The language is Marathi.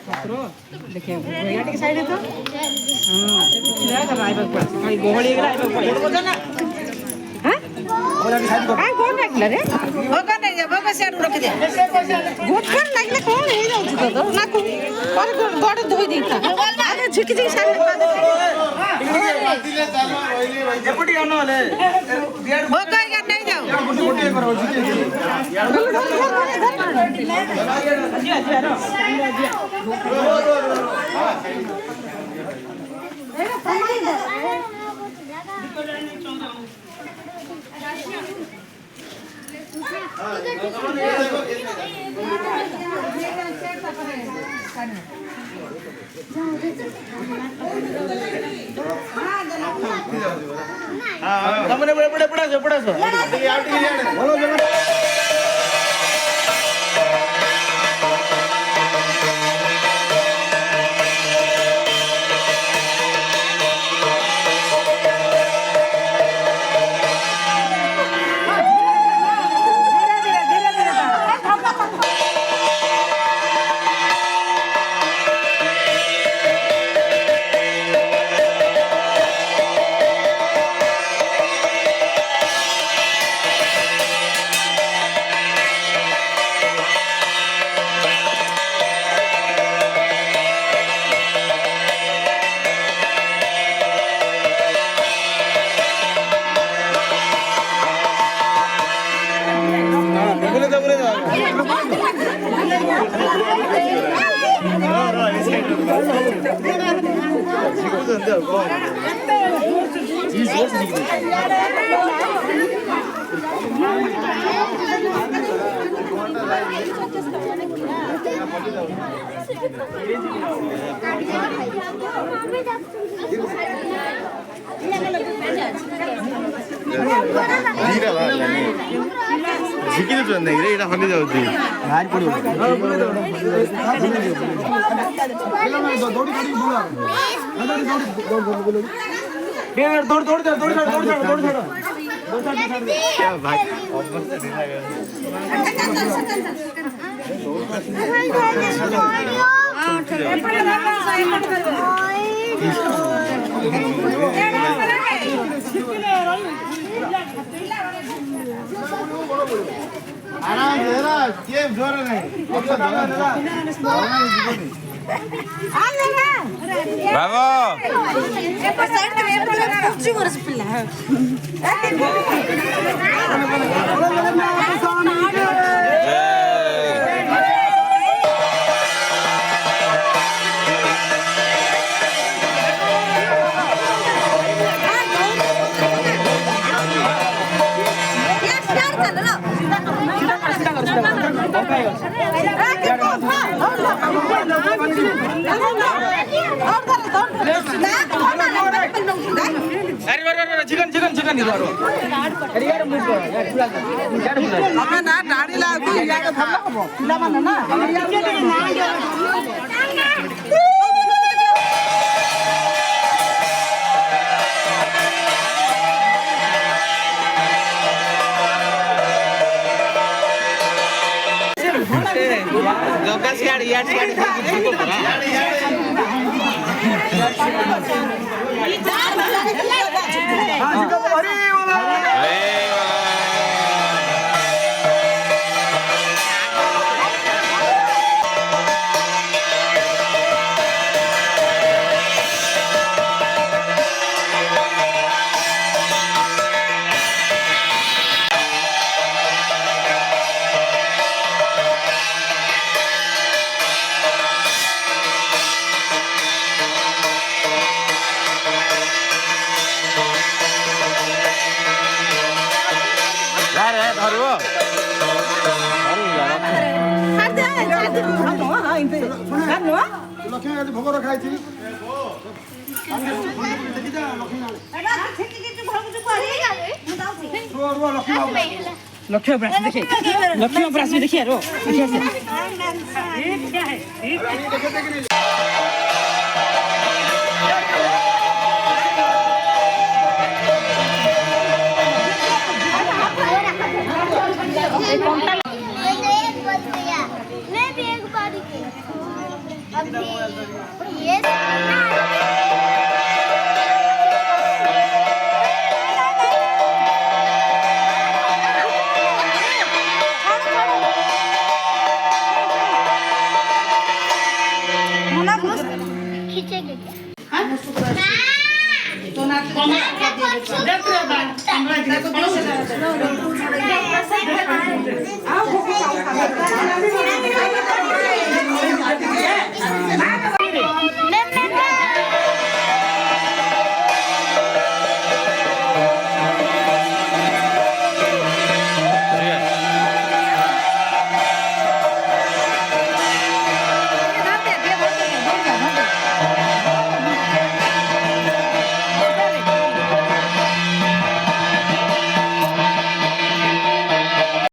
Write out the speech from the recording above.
देखिए भैया के साइड है तो हां किरा का आइबा पड़े खाली गोहली गेला आइबा पड़े ना हां ओला के साइड को आ कोन लागला रे भगन नहीं भगन साइड रख दे गोठन लागले कोन हे जाउछ तो ना को पर गोड़ धोई देता अरे झिक झिक साइड एपटी आनो ले भगन का नहीं जाओ गोटे करो તમને પડા છો બોલો झिकिनु छ भन्दै रे एटा खन्दै जाउँ हात पड्यो क्या भाई आराम से ना ये जोर नहीं बाबा चिकन चिकन चिकन इधर अरे यार मुझको यार हमें ना दाढ़ी लागू या के फल्ला हो पिला माने ना जोकास यार यार लक्ष्मी आज भोग रखाई थी लक्ष्मी ब्रास देखिए लक्ष्मी ब्रास भी देखिए रो खींचेंगे